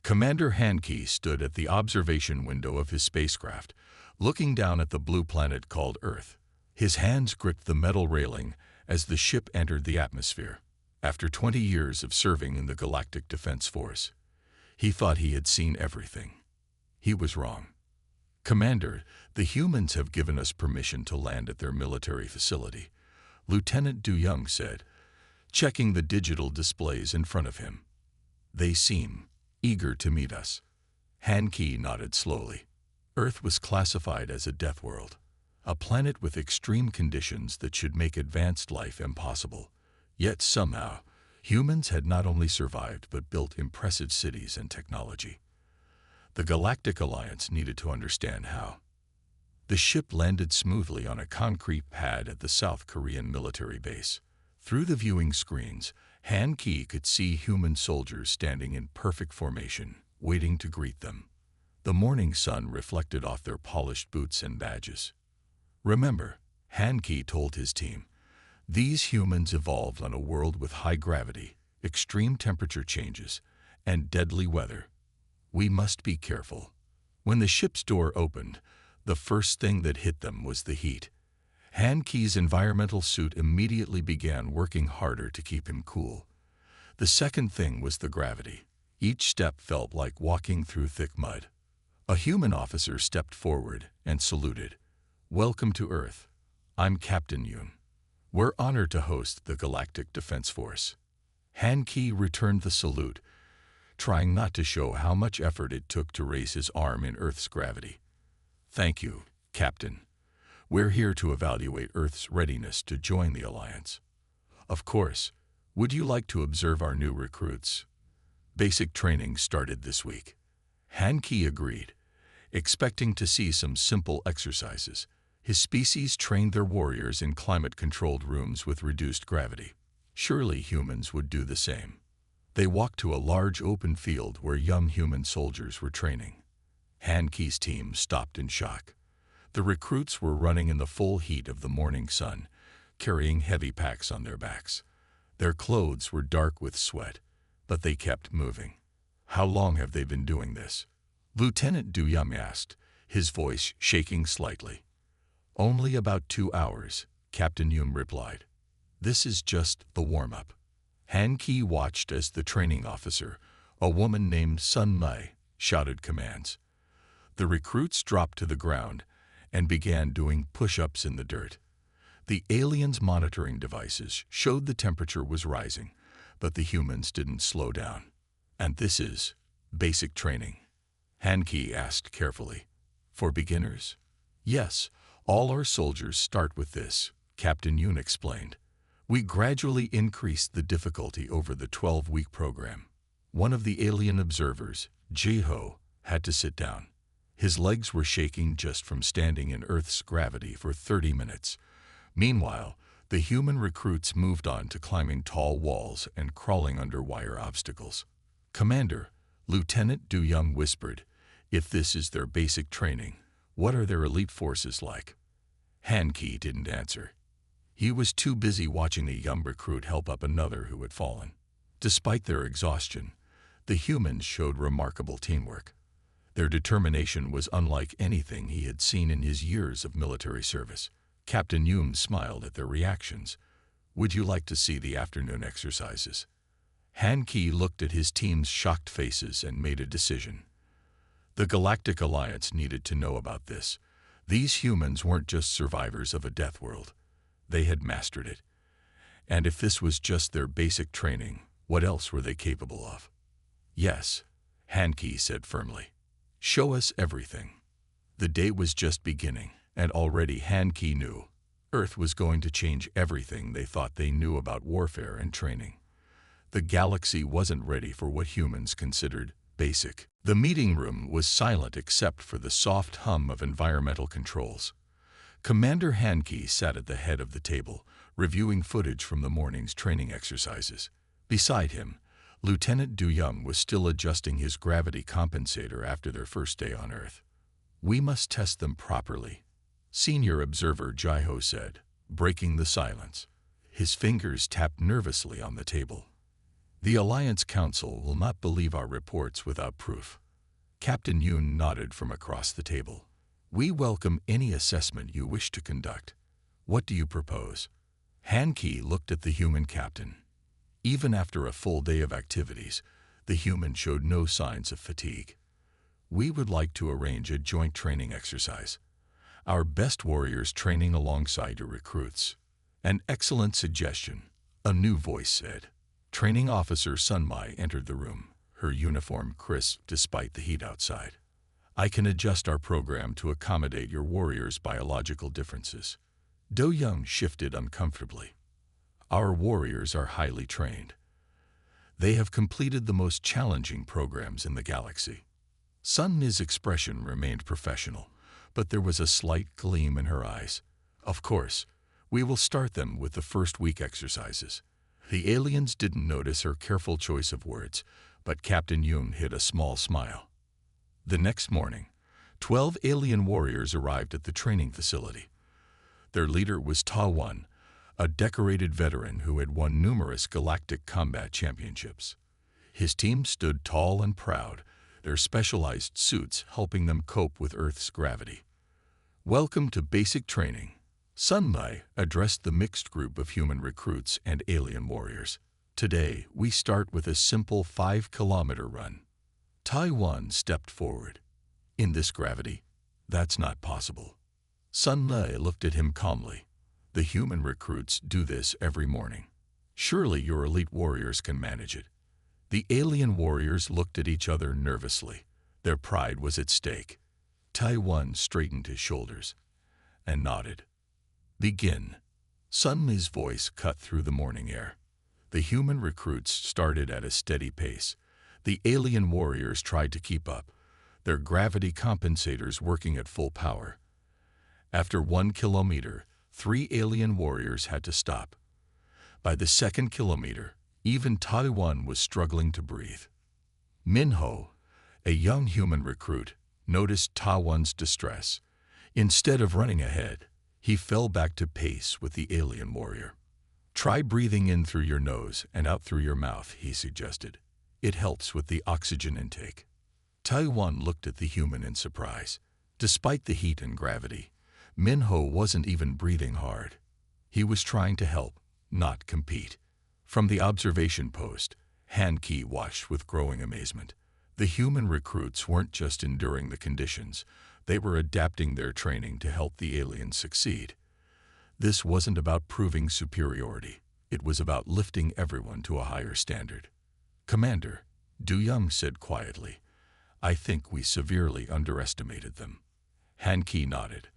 Commander Hankey stood at the observation window of his spacecraft, looking down at the blue planet called Earth. His hands gripped the metal railing as the ship entered the atmosphere. After 20 years of serving in the Galactic Defense Force, he thought he had seen everything. He was wrong. "Commander, the humans have given us permission to land at their military facility," Lieutenant Du Young said, checking the digital displays in front of him. "They seem eager to meet us." Hankey nodded slowly. Earth was classified as a death world, a planet with extreme conditions that should make advanced life impossible. Yet somehow, humans had not only survived but built impressive cities and technology. The Galactic Alliance needed to understand how. The ship landed smoothly on a concrete pad at the South Korean military base. Through the viewing screens, Hankey could see human soldiers standing in perfect formation, waiting to greet them. The morning sun reflected off their polished boots and badges. "Remember," Hankey told his team, "these humans evolved on a world with high gravity, extreme temperature changes, and deadly weather. We must be careful." When the ship's door opened, the first thing that hit them was the heat. Hankey's environmental suit immediately began working harder to keep him cool. The second thing was the gravity. Each step felt like walking through thick mud. A human officer stepped forward and saluted. "Welcome to Earth. I'm Captain Yoon. We're honored to host the Galactic Defense Force." Hankey returned the salute, trying not to show how much effort it took to raise his arm in Earth's gravity. "Thank you, Captain. We're here to evaluate Earth's readiness to join the Alliance. Of course, would you like to observe our new recruits? Basic training started this week." Hankey agreed, expecting to see some simple exercises. His species trained their warriors in climate-controlled rooms with reduced gravity. Surely humans would do the same. They walked to a large open field where young human soldiers were training. Hankey's team stopped in shock. The recruits were running in the full heat of the morning sun, carrying heavy packs on their backs. Their clothes were dark with sweat, but they kept moving. "How long have they been doing this?" Lieutenant Du Young asked, his voice shaking slightly. "Only about 2 hours," Captain Yoon replied. "This is just the warm-up." Hankey watched as the training officer, a woman named Sun Mai, shouted commands. The recruits dropped to the ground and began doing push-ups in the dirt. The aliens' monitoring devices showed the temperature was rising, but the humans didn't slow down. "And this is basic training?" Hankey asked carefully. "For beginners?" "Yes, all our soldiers start with this," Captain Yoon explained. "We gradually increased the difficulty over the 12-week program." One of the alien observers, Jiho, had to sit down. His legs were shaking just from standing in Earth's gravity for 30 minutes. Meanwhile, the human recruits moved on to climbing tall walls and crawling under wire obstacles. "Commander," Lieutenant Du Young whispered, "if this is their basic training, what are their elite forces like?" Hankey didn't answer. He was too busy watching a young recruit help up another who had fallen. Despite their exhaustion, the humans showed remarkable teamwork. Their determination was unlike anything he had seen in his years of military service. Captain Yoon smiled at their reactions. "Would you like to see the afternoon exercises?" Hankey looked at his team's shocked faces and made a decision. The Galactic Alliance needed to know about this. These humans weren't just survivors of a death world. They had mastered it. And if this was just their basic training, what else were they capable of? "Yes," Hankey said firmly. "Show us everything." The day was just beginning, and already Hankey knew Earth was going to change everything they thought they knew about warfare and training. The galaxy wasn't ready for what humans considered basic. The meeting room was silent except for the soft hum of environmental controls. Commander Hankey sat at the head of the table, reviewing footage from the morning's training exercises. Beside him, Lieutenant Du Young was still adjusting his gravity compensator after their first day on Earth. "We must test them properly," Senior Observer Jiho said, breaking the silence. His fingers tapped nervously on the table. The Alliance Council will not believe our reports without proof. Captain Yoon nodded from across the table. We welcome any assessment you wish to conduct. What do you propose? Han Ki looked at the human captain. Even after a full day of activities, the human showed no signs of fatigue. We would like to arrange a joint training exercise. Our best warriors training alongside your recruits. An excellent suggestion, a new voice said. Training Officer Sun Mai entered the room, her uniform crisp despite the heat outside. I can adjust our program to accommodate your warriors' biological differences. Do Young shifted uncomfortably. Our warriors are highly trained. They have completed the most challenging programs in the galaxy. Sun Mi's expression remained professional, but there was a slight gleam in her eyes. Of course, we will start them with the first week exercises. The aliens didn't notice her careful choice of words, but Captain Yoon hid a small smile. The next morning, 12 alien warriors arrived at the training facility. Their leader was Ta Wan, a decorated veteran who had won numerous galactic combat championships. His team stood tall and proud, their specialized suits helping them cope with Earth's gravity. Welcome to basic training. Sun Mai addressed the mixed group of human recruits and alien warriors. Today, we start with a simple 5-kilometer run. Taiwan stepped forward. In this gravity, that's not possible. Sun Mai looked at him calmly. The human recruits do this every morning. Surely your elite warriors can manage it. The alien warriors looked at each other nervously. Their pride was at stake. Taiwan straightened his shoulders and nodded. Begin. Sun Mi's voice cut through the morning air. The human recruits started at a steady pace. The alien warriors tried to keep up, their gravity compensators working at full power. After 1 kilometer, 3 alien warriors had to stop. By the 2nd kilometer, even Taiwan was struggling to breathe. Minho, a young human recruit, noticed Taiwan's distress. Instead of running ahead, he fell back to pace with the alien warrior. Try breathing in through your nose and out through your mouth, he suggested. It helps with the oxygen intake. Taiwan looked at the human in surprise. Despite the heat and gravity, Minho wasn't even breathing hard. He was trying to help, not compete. From the observation post, Han Ki watched with growing amazement. The human recruits weren't just enduring the conditions, they were adapting their training to help the aliens succeed. This wasn't about proving superiority. It was about lifting everyone to a higher standard. Commander, Du Young said quietly, I think we severely underestimated them. Han Ki nodded.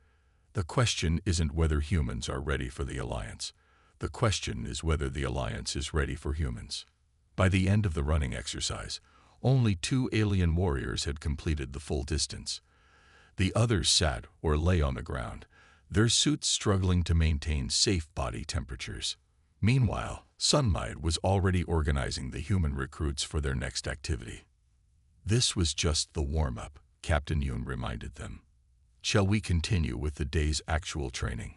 The question isn't whether humans are ready for the Alliance. The question is whether the Alliance is ready for humans. By the end of the running exercise, only 2 alien warriors had completed the full distance. The others sat or lay on the ground, their suits struggling to maintain safe body temperatures. Meanwhile, Sun Mai was already organizing the human recruits for their next activity. This was just the warm-up, Captain Yoon reminded them. Shall we continue with the day's actual training?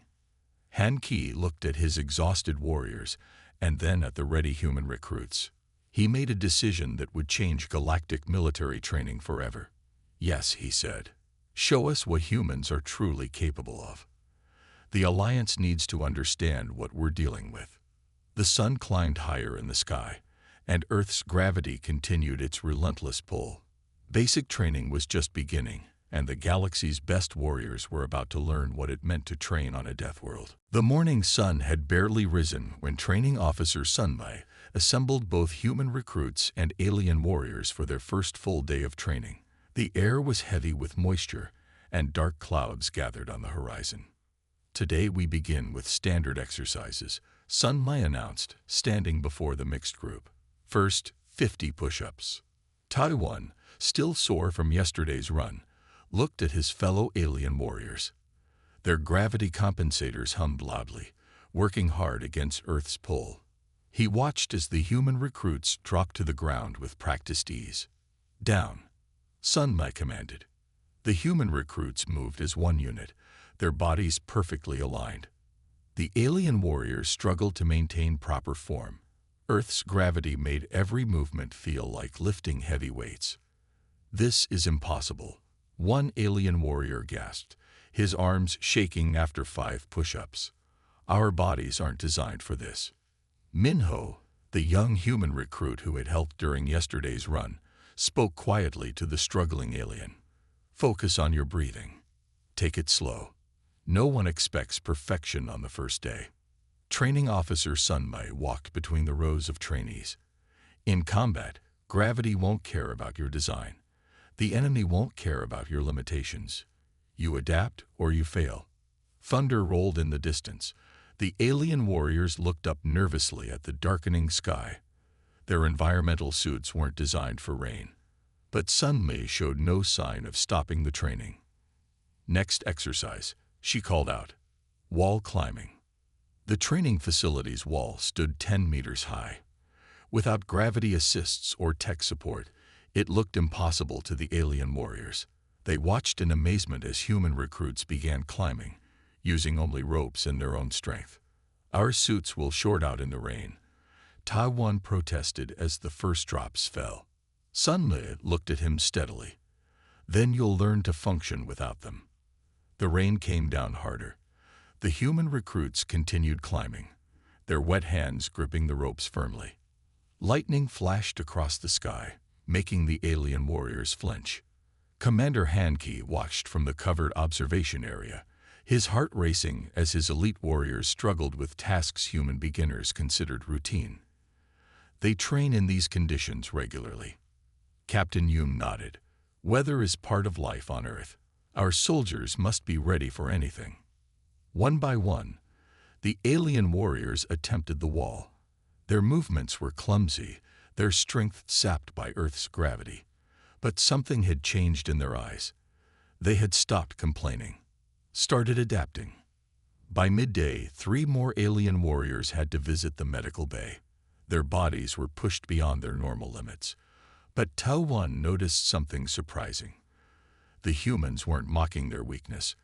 Han Ki looked at his exhausted warriors and then at the ready human recruits. He made a decision that would change galactic military training forever. Yes, he said. Show us what humans are truly capable of. The Alliance needs to understand what we're dealing with. The sun climbed higher in the sky, and Earth's gravity continued its relentless pull. Basic training was just beginning, and the galaxy's best warriors were about to learn what it meant to train on a death world. The morning sun had barely risen when Training Officer Sun Mai assembled both human recruits and alien warriors for their first full day of training. The air was heavy with moisture, and dark clouds gathered on the horizon. Today we begin with standard exercises, Sun Mai announced, standing before the mixed group. First, 50 push-ups. Taiwan, still sore from yesterday's run, looked at his fellow alien warriors. Their gravity compensators hummed loudly, working hard against Earth's pull. He watched as the human recruits dropped to the ground with practiced ease. Down. Sun Mai commanded. The human recruits moved as one unit, their bodies perfectly aligned. The alien warriors struggled to maintain proper form. Earth's gravity made every movement feel like lifting heavy weights. "This is impossible," one alien warrior gasped, his arms shaking after 5 push-ups. "Our bodies aren't designed for this." Minho, the young human recruit who had helped during yesterday's run, spoke quietly to the struggling alien. "Focus on your breathing. Take it slow. No one expects perfection on the first day." Training Officer Sunmai walked between the rows of trainees. "In combat, gravity won't care about your design. The enemy won't care about your limitations. You adapt or you fail." Thunder rolled in the distance. The alien warriors looked up nervously at the darkening sky. Their environmental suits weren't designed for rain. But Sunmai showed no sign of stopping the training. "Next exercise," she called out. "Wall climbing." The training facility's wall stood 10 meters high. Without gravity assists or tech support, it looked impossible to the alien warriors. They watched in amazement as human recruits began climbing, using only ropes and their own strength. "Our suits will short out in the rain," Taiwan protested as the first drops fell. Sunmai looked at him steadily. "Then you'll learn to function without them." The rain came down harder. The human recruits continued climbing, their wet hands gripping the ropes firmly. Lightning flashed across the sky, making the alien warriors flinch. Commander Hanke watched from the covered observation area, his heart racing as his elite warriors struggled with tasks human beginners considered routine. "They train in these conditions regularly." Captain Yoon nodded. "Weather is part of life on Earth. Our soldiers must be ready for anything." One by one, the alien warriors attempted the wall. Their movements were clumsy, their strength sapped by Earth's gravity. But something had changed in their eyes. They had stopped complaining, started adapting. By midday, 3 more alien warriors had to visit the medical bay. Their bodies were pushed beyond their normal limits. But Taiwan noticed something surprising. The humans weren't mocking their weakness.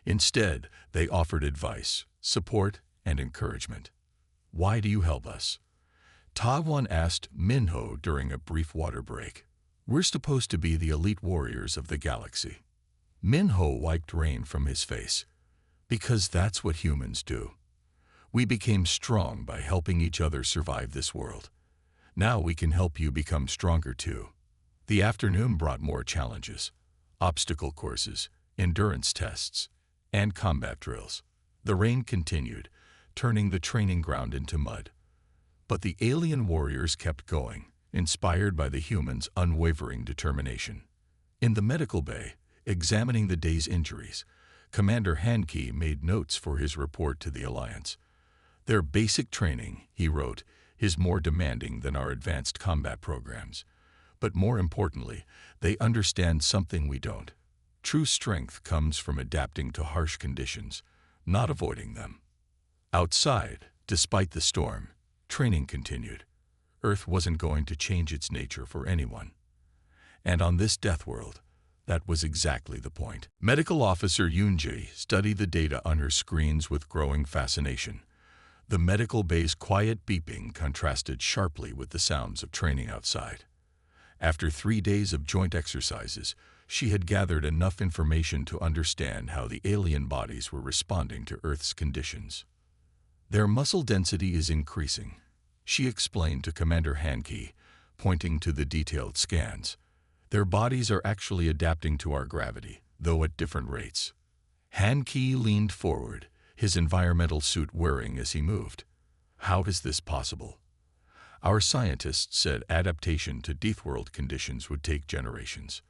Instead, they offered advice, support, and encouragement. "Why do you help us?" Taiwan asked Minho during a brief water break. "We're supposed to be the elite warriors of the galaxy." Minho wiped rain from his face. "Because that's what humans do. We became strong by helping each other survive this world. Now we can help you become stronger too." The afternoon brought more challenges: obstacle courses, endurance tests, and combat drills. The rain continued, turning the training ground into mud. But the alien warriors kept going, inspired by the humans' unwavering determination. In the medical bay, examining the day's injuries, Commander Hanke made notes for his report to the Alliance. "Their basic training," he wrote, "is more demanding than our advanced combat programs. But more importantly, they understand something we don't. True strength comes from adapting to harsh conditions, not avoiding them." Outside, despite the storm, training continued. Earth wasn't going to change its nature for anyone. And on this death world, that was exactly the point. Medical Officer Yoonji studied the data on her screens with growing fascination. The medical bay's quiet beeping contrasted sharply with the sounds of training outside. After 3 days of joint exercises, she had gathered enough information to understand how the alien bodies were responding to Earth's conditions. "Their muscle density is increasing," she explained to Commander Hanke, pointing to the detailed scans. "Their bodies are actually adapting to our gravity, though at different rates." Hanke leaned forward, his environmental suit whirring as he moved. "How is this possible?" "Our scientists said adaptation to Deathworld conditions would take generations."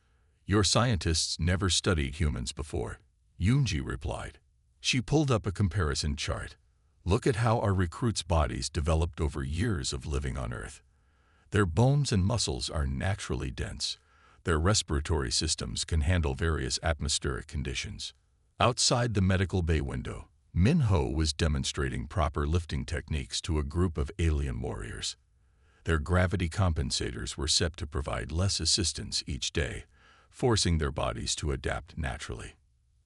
"Your scientists never studied humans before," Yoonji replied. She pulled up a comparison chart. "Look at how our recruits' bodies developed over years of living on Earth. Their bones and muscles are naturally dense. Their respiratory systems can handle various atmospheric conditions." Outside the medical bay window, Minho was demonstrating proper lifting techniques to a group of alien warriors. Their gravity compensators were set to provide less assistance each day, forcing their bodies to adapt naturally.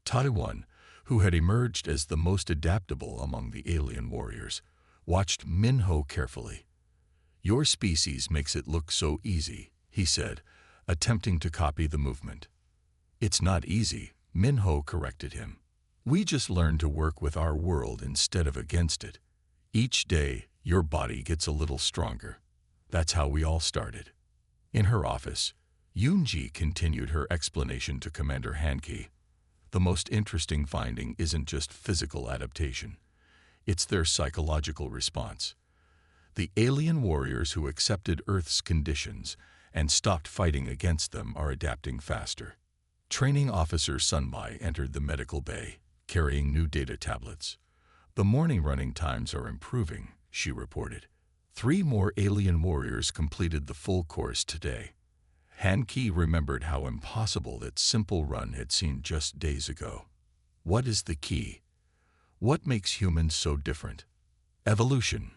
Taiwan, who had emerged as the most adaptable among the alien warriors, watched Minho carefully. "Your species makes it look so easy," he said, attempting to copy the movement. "It's not easy," Minho corrected him. "We just learn to work with our world instead of against it. Each day, your body gets a little stronger. That's how we all started." In her office, Yoonji continued her explanation to Commander Hanki. "The most interesting finding isn't just physical adaptation. It's their psychological response. The alien warriors who accepted Earth's conditions and stopped fighting against them are adapting faster." Training Officer Sunmai entered the medical bay, carrying new data tablets. "The morning running times are improving," she reported. 3 more alien warriors completed the full course today. Hanki remembered how impossible that simple run had seemed just days ago. "What is the key? What makes humans so different?" "Evolution,"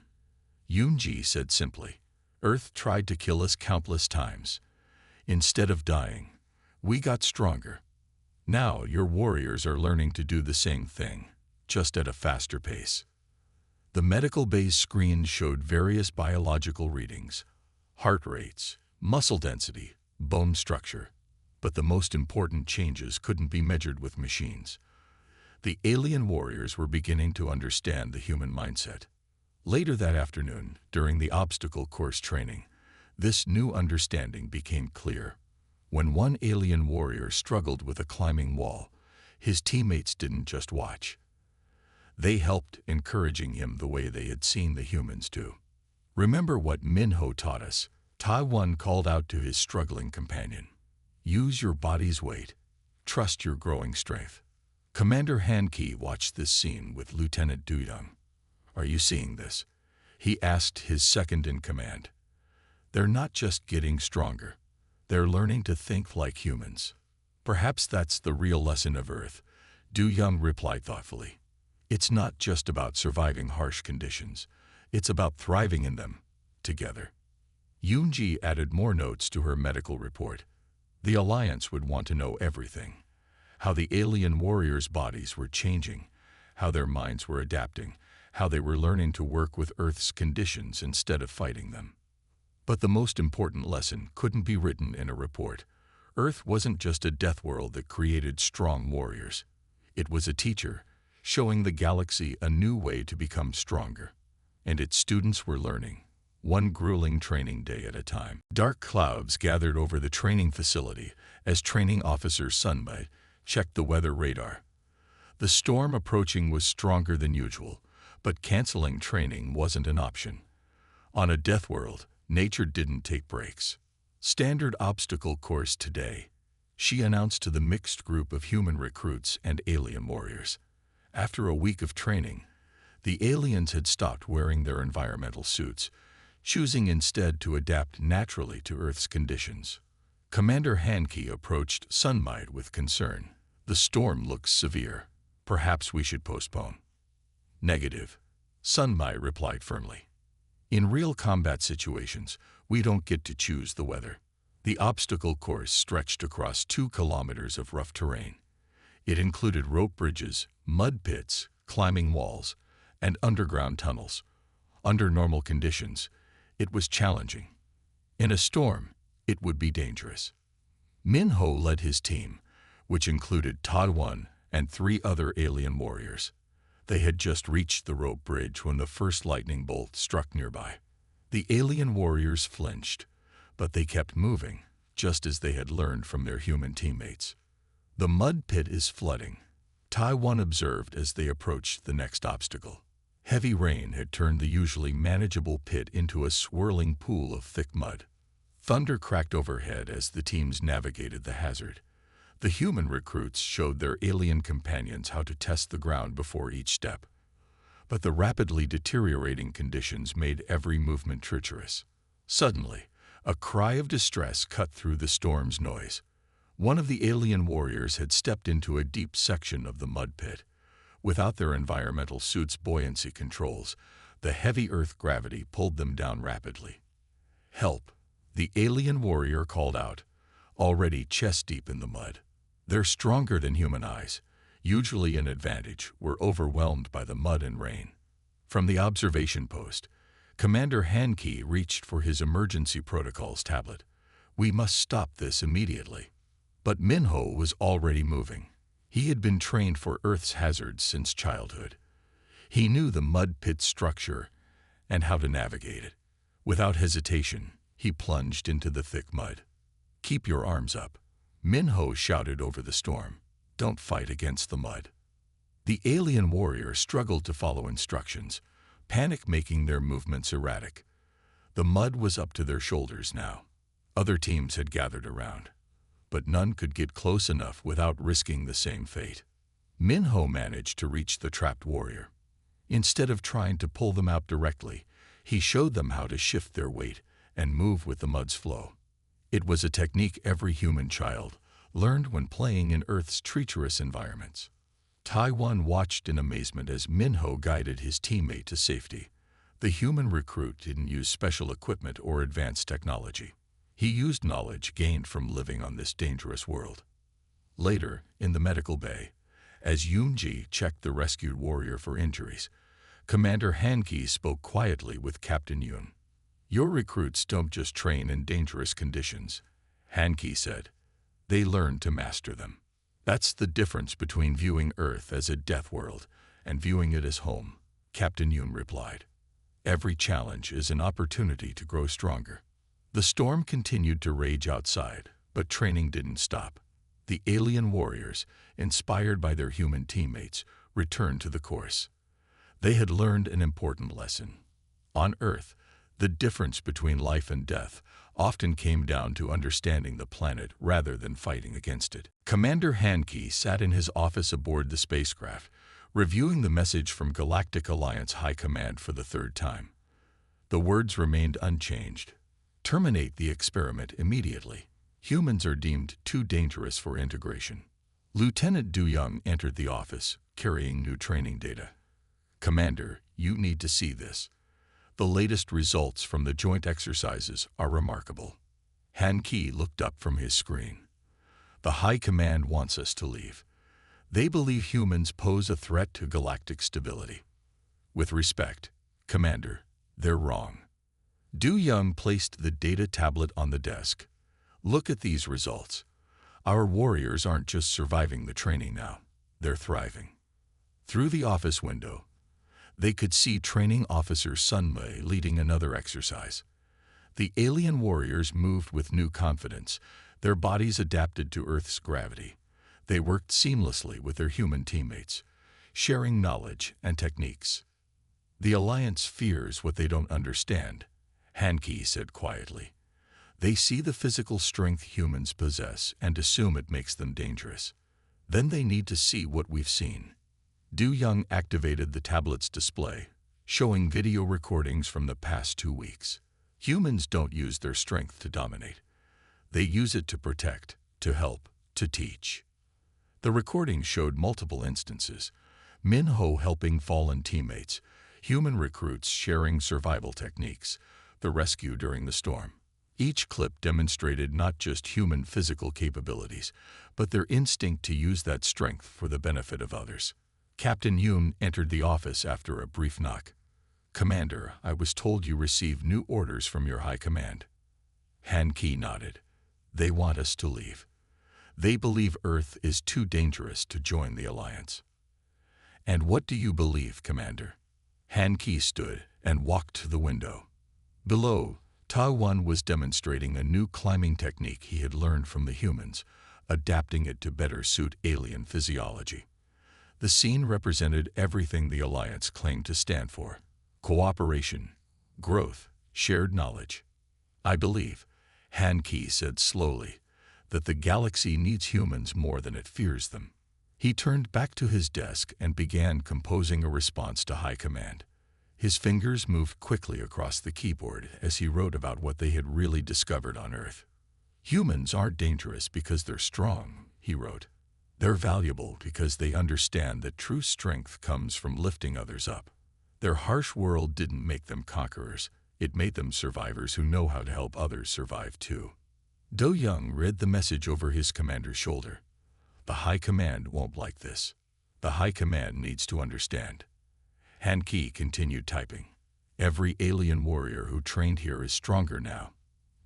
Yoonji said simply. "Earth tried to kill us countless times. Instead of dying, we got stronger. Now your warriors are learning to do the same thing, just at a faster pace." The medical bay's screen showed various biological readings: heart rates, muscle density, bone structure. But the most important changes couldn't be measured with machines. The alien warriors were beginning to understand the human mindset. Later that afternoon, during the obstacle course training, this new understanding became clear. When one alien warrior struggled with a climbing wall, his teammates didn't just watch. They helped, encouraging him the way they had seen the humans do. "Remember what Minho taught us," Taiwan called out to his struggling companion. "Use your body's weight. Trust your growing strength." Commander Hanki watched this scene with Lieutenant Duyung. "Are you seeing this?" he asked his second-in-command. "They're not just getting stronger. They're learning to think like humans." "Perhaps that's the real lesson of Earth," Duyung replied thoughtfully. "It's not just about surviving harsh conditions. It's about thriving in them, together." Yoonji added more notes to her medical report. The Alliance would want to know everything: how the alien warriors' bodies were changing, how their minds were adapting, how they were learning to work with Earth's conditions instead of fighting them. But the most important lesson couldn't be written in a report. Earth wasn't just a death world that created strong warriors. It was a teacher, showing the galaxy a new way to become stronger. And its students were learning, one grueling training day at a time. Dark clouds gathered over the training facility as Training Officer Sunmai checked the weather radar. The storm approaching was stronger than usual, but canceling training wasn't an option. On a death world, nature didn't take breaks. "Standard obstacle course today," she announced to the mixed group of human recruits and alien warriors. After a week of training, the aliens had stopped wearing their environmental suits, choosing instead to adapt naturally to Earth's conditions. Commander Hanki approached Sunmai with concern. "The storm looks severe. Perhaps we should postpone." "Negative," Sunmai replied firmly. "In real combat situations, we don't get to choose the weather." The obstacle course stretched across 2 kilometers of rough terrain. It included rope bridges, mud pits, climbing walls, and underground tunnels. Under normal conditions, it was challenging. In a storm, it would be dangerous. Minho led his team, which included Taiwan and 3 other alien warriors. They had just reached the rope bridge when the first lightning bolt struck nearby. The alien warriors flinched, but they kept moving, just as they had learned from their human teammates. "The mud pit is flooding," Taiwan observed as they approached the next obstacle. Heavy rain had turned the usually manageable pit into a swirling pool of thick mud. Thunder cracked overhead as the teams navigated the hazard. The human recruits showed their alien companions how to test the ground before each step. But the rapidly deteriorating conditions made every movement treacherous. Suddenly, a cry of distress cut through the storm's noise. One of the alien warriors had stepped into a deep section of the mud pit. Without their environmental suits' buoyancy controls, the heavy Earth gravity pulled them down rapidly. "Help!" the alien warrior called out, already chest-deep in the mud. Their stronger than human eyes, usually an advantage, were overwhelmed by the mud and rain. From the observation post, Commander Hanke reached for his emergency protocols tablet. "We must stop this immediately." But Minho was already moving. He had been trained for Earth's hazards since childhood. He knew the mud pit structure and how to navigate it. Without hesitation, he plunged into the thick mud. "Keep your arms up," Minho shouted over the storm. "Don't fight against the mud." The alien warrior struggled to follow instructions, panic making their movements erratic. The mud was up to their shoulders now. Other teams had gathered around, but none could get close enough without risking the same fate. Minho managed to reach the trapped warrior. Instead of trying to pull them out directly, he showed them how to shift their weight and move with the mud's flow. It was a technique every human child learned when playing in Earth's treacherous environments. Taiwan watched in amazement as Minho guided his teammate to safety. The human recruit didn't use special equipment or advanced technology. He used knowledge gained from living on this dangerous world. Later, in the medical bay, as Yoonji checked the rescued warrior for injuries, Commander Hanke spoke quietly with Captain Yoon. "Your recruits don't just train in dangerous conditions," Hanke said. "They learn to master them. That's the difference between viewing Earth as a death world and viewing it as home," Captain Yoon replied. "Every challenge is an opportunity to grow stronger." The storm continued to rage outside, but training didn't stop. The alien warriors, inspired by their human teammates, returned to the course. They had learned an important lesson. On Earth, the difference between life and death often came down to understanding the planet rather than fighting against it. Commander Hanke sat in his office aboard the spacecraft, reviewing the message from Galactic Alliance High Command for the third time. The words remained unchanged. "Terminate the experiment immediately. Humans are deemed too dangerous for integration." Lieutenant Du Young entered the office, carrying new training data. "Commander, you need to see this. The latest results from the joint exercises are remarkable." Hanke looked up from his screen. "The High Command wants us to leave. They believe humans pose a threat to galactic stability." "With respect, Commander, they're wrong." Du Young placed the data tablet on the desk. "Look at these results. Our warriors aren't just surviving the training now, they're thriving." Through the office window, they could see Training Officer Sunmei leading another exercise. The alien warriors moved with new confidence, their bodies adapted to Earth's gravity. They worked seamlessly with their human teammates, sharing knowledge and techniques. "The Alliance fears what they don't understand," Hanke said quietly. "They see the physical strength humans possess and assume it makes them dangerous. Then they need to see what we've seen." Du Young activated the tablet's display, showing video recordings from the past 2 weeks. Humans don't use their strength to dominate. They use it to protect, to help, to teach. The recordings showed multiple instances: Minho helping fallen teammates, human recruits sharing survival techniques, the rescue during the storm. Each clip demonstrated not just human physical capabilities, but their instinct to use that strength for the benefit of others. Captain Yoon entered the office after a brief knock. "Commander, I was told you received new orders from your High Command." Hanke nodded. "They want us to leave. They believe Earth is too dangerous to join the Alliance." "And what do you believe, Commander?" Hanke stood and walked to the window. Below, Taiwan was demonstrating a new climbing technique he had learned from the humans, adapting it to better suit alien physiology. The scene represented everything the Alliance claimed to stand for: cooperation, growth, shared knowledge. "I believe," Hanke said slowly, "that the galaxy needs humans more than it fears them." He turned back to his desk and began composing a response to High Command. His fingers moved quickly across the keyboard as he wrote about what they had really discovered on Earth. "Humans aren't dangerous because they're strong," he wrote. "They're valuable because they understand that true strength comes from lifting others up. Their harsh world didn't make them conquerors, it made them survivors who know how to help others survive too." Do Young read the message over his commander's shoulder. "The High Command won't like this. The High Command needs to understand." Hanke continued typing. Every alien warrior who trained here is stronger now,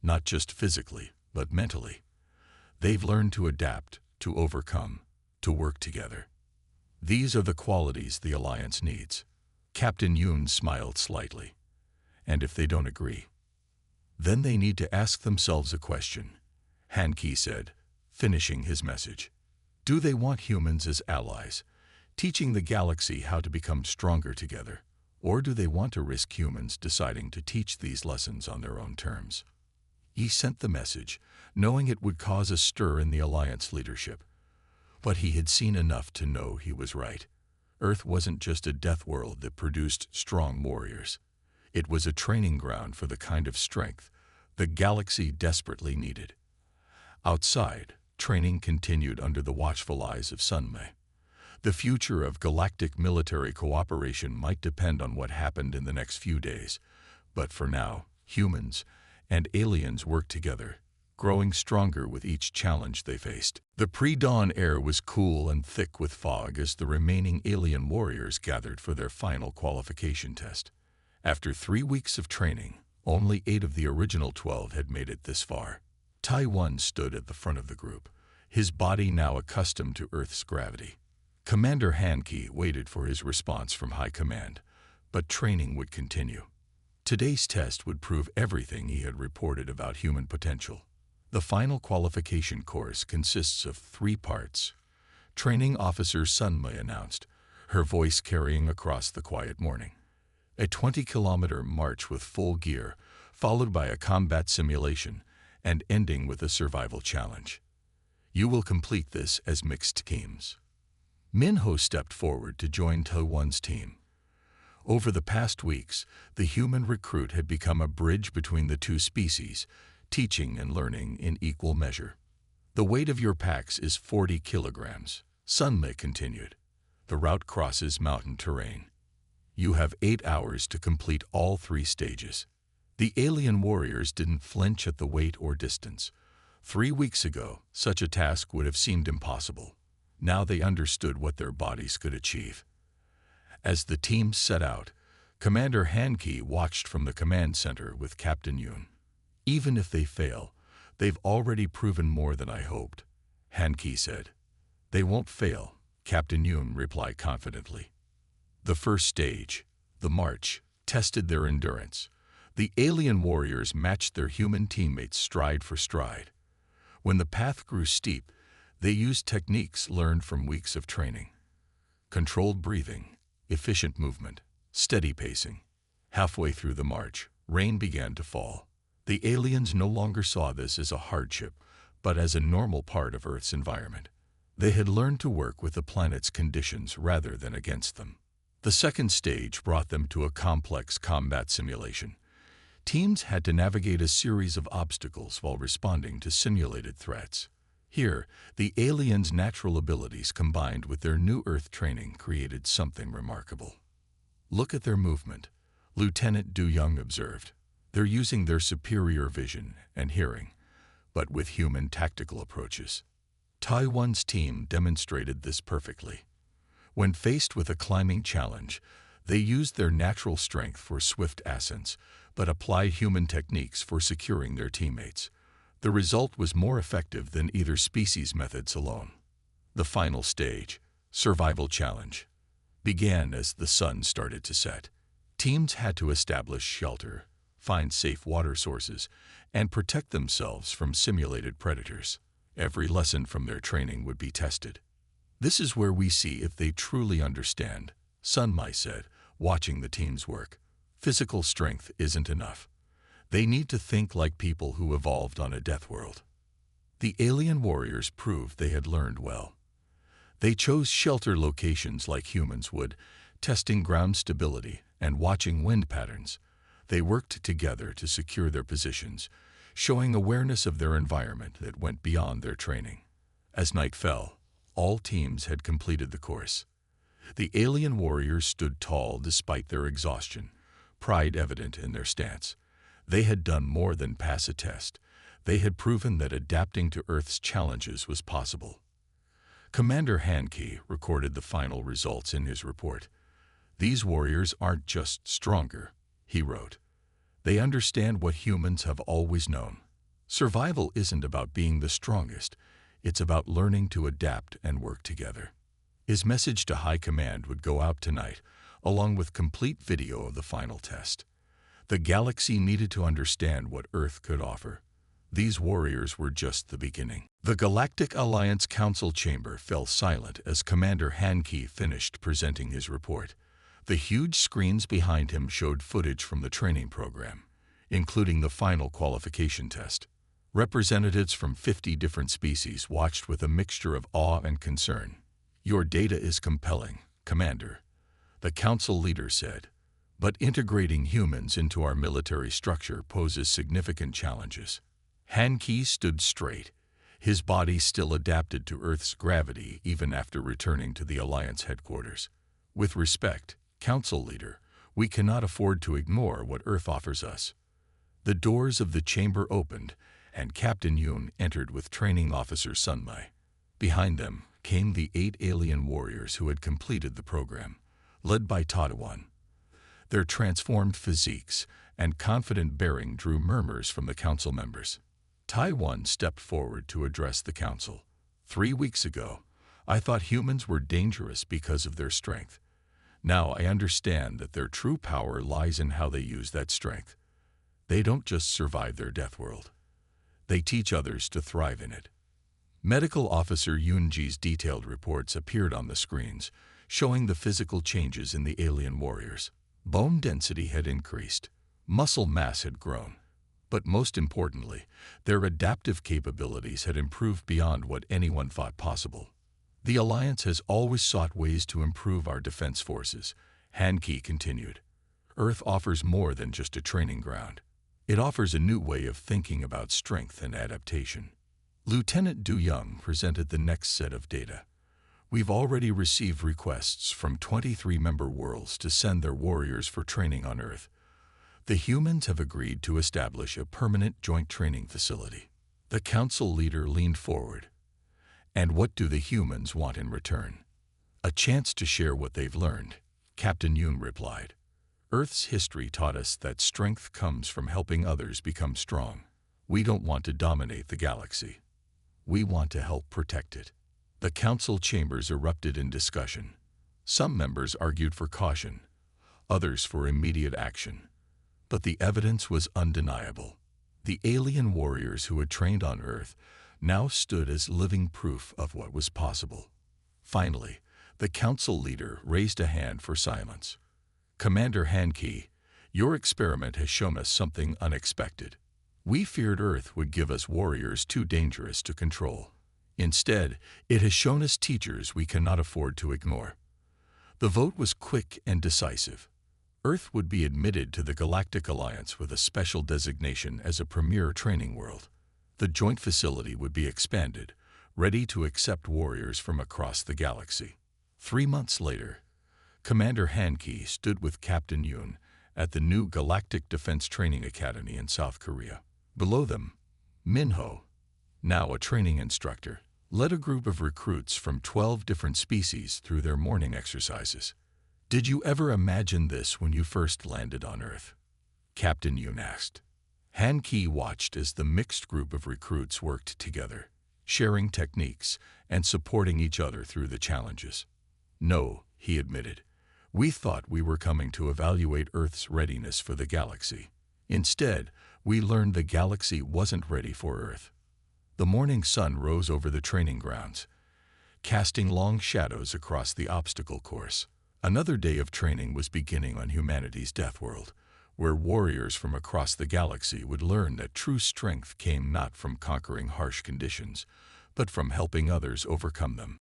not just physically, but mentally. They've learned to adapt, to overcome, to work together. These are the qualities the Alliance needs. Captain Yoon smiled slightly. And if they don't agree, then they need to ask themselves a question, Han Ki said, finishing his message. Do they want humans as allies, teaching the galaxy how to become stronger together? Or do they want to risk humans deciding to teach these lessons on their own terms? He sent the message, knowing it would cause a stir in the Alliance leadership. But he had seen enough to know he was right. Earth wasn't just a death world that produced strong warriors. It was a training ground for the kind of strength the galaxy desperately needed. Outside, training continued under the watchful eyes of Sunmei. The future of galactic military cooperation might depend on what happened in the next few days, but for now, humans and aliens worked together, growing stronger with each challenge they faced. The pre-dawn air was cool and thick with fog as the remaining alien warriors gathered for their final qualification test. After 3 weeks of training, only 8 of the original 12 had made it this far. Taiwan stood at the front of the group, his body now accustomed to Earth's gravity. Commander Han Ki waited for his response from High Command, but training would continue. Today's test would prove everything he had reported about human potential. The final qualification course consists of 3 parts. Training Officer Sunmei announced, her voice carrying across the quiet morning. A 20-kilometer march with full gear, followed by a combat simulation, and ending with a survival challenge. You will complete this as mixed teams. Minho stepped forward to join Taiwan's team. Over the past weeks, the human recruit had become a bridge between the two species, teaching and learning in equal measure. The weight of your packs is 40 kilograms, Sunmei continued. The route crosses mountain terrain. You have 8 hours to complete all 3 stages. The alien warriors didn't flinch at the weight or distance. 3 weeks ago, such a task would have seemed impossible. Now they understood what their bodies could achieve. As the team set out, Commander Han Ki watched from the command center with Captain Yoon. Even if they fail, they've already proven more than I hoped, Han Ki said. They won't fail, Captain Yoon replied confidently. The first stage, the march, tested their endurance. The alien warriors matched their human teammates stride for stride. When the path grew steep, they used techniques learned from weeks of training. Controlled breathing, efficient movement, steady pacing. Halfway through the march, rain began to fall. The aliens no longer saw this as a hardship, but as a normal part of Earth's environment. They had learned to work with the planet's conditions rather than against them. The second stage brought them to a complex combat simulation. Teams had to navigate a series of obstacles while responding to simulated threats. Here, the aliens' natural abilities combined with their new Earth training created something remarkable. Look at their movement, Lieutenant Du Young observed. They're using their superior vision and hearing, but with human tactical approaches. Taiwan's team demonstrated this perfectly. When faced with a climbing challenge, they used their natural strength for swift ascents, but applied human techniques for securing their teammates. The result was more effective than either species' methods alone. The final stage, survival challenge, began as the sun started to set. Teams had to establish shelter, find safe water sources, and protect themselves from simulated predators. Every lesson from their training would be tested. This is where we see if they truly understand, Sunmei said, watching the team's work. Physical strength isn't enough. They need to think like people who evolved on a death world. The alien warriors proved they had learned well. They chose shelter locations like humans would, testing ground stability and watching wind patterns. They worked together to secure their positions, showing awareness of their environment that went beyond their training. As night fell, all teams had completed the course. The alien warriors stood tall despite their exhaustion, pride evident in their stance. They had done more than pass a test. They had proven that adapting to Earth's challenges was possible. Commander Han Ki recorded the final results in his report. These warriors aren't just stronger, he wrote. They understand what humans have always known. Survival isn't about being the strongest, it's about learning to adapt and work together. His message to High Command would go out tonight, along with complete video of the final test. The galaxy needed to understand what Earth could offer. These warriors were just the beginning. The Galactic Alliance Council chamber fell silent as Commander Hankey finished presenting his report. The huge screens behind him showed footage from the training program, including the final qualification test. Representatives from 50 different species watched with a mixture of awe and concern. "Your data is compelling, Commander," the council leader said. "But integrating humans into our military structure poses significant challenges." Hankey stood straight, his body still adapted to Earth's gravity even after returning to the Alliance headquarters. "With respect, Council Leader, we cannot afford to ignore what Earth offers us." The doors of the chamber opened, and Captain Yoon entered with Training Officer Sunmai. Behind them came the 8 alien warriors who had completed the program, led by Taiwan. Their transformed physiques and confident bearing drew murmurs from the council members. Taiwan stepped forward to address the council. "3 weeks ago, I thought humans were dangerous because of their strength. Now I understand that their true power lies in how they use that strength. They don't just survive their death world. They teach others to thrive in it." Medical Officer Yoonji's detailed reports appeared on the screens, showing the physical changes in the alien warriors. Bone density had increased, muscle mass had grown, but most importantly, their adaptive capabilities had improved beyond what anyone thought possible. "The Alliance has always sought ways to improve our defense forces," Hankey continued. "Earth offers more than just a training ground. It offers a new way of thinking about strength and adaptation." Lieutenant Du Young presented the next set of data. "We've already received requests from 23 member worlds to send their warriors for training on Earth. The humans have agreed to establish a permanent joint training facility." The council leader leaned forward. "And what do the humans want in return?" "A chance to share what they've learned," Captain Yoon replied. "Earth's history taught us that strength comes from helping others become strong. We don't want to dominate the galaxy. We want to help protect it." The council chambers erupted in discussion. Some members argued for caution, others for immediate action. But the evidence was undeniable. The alien warriors who had trained on Earth now stood as living proof of what was possible. Finally, the council leader raised a hand for silence. "Commander Hankey, your experiment has shown us something unexpected. We feared Earth would give us warriors too dangerous to control. Instead, it has shown us teachers we cannot afford to ignore." The vote was quick and decisive. Earth would be admitted to the Galactic Alliance with a special designation as a premier training world. The joint facility would be expanded, ready to accept warriors from across the galaxy. 3 months later, Commander Hankey stood with Captain Yoon at the new Galactic Defense Training Academy in South Korea. Below them, Minho, now a training instructor, led a group of recruits from 12 different species through their morning exercises. "Did you ever imagine this when you first landed on Earth?" Captain Yoon asked. Hankey watched as the mixed group of recruits worked together, sharing techniques and supporting each other through the challenges. "No," he admitted. "We thought we were coming to evaluate Earth's readiness for the galaxy. Instead, we learned the galaxy wasn't ready for Earth." The morning sun rose over the training grounds, casting long shadows across the obstacle course. Another day of training was beginning on humanity's death world, where warriors from across the galaxy would learn that true strength came not from conquering harsh conditions, but from helping others overcome them.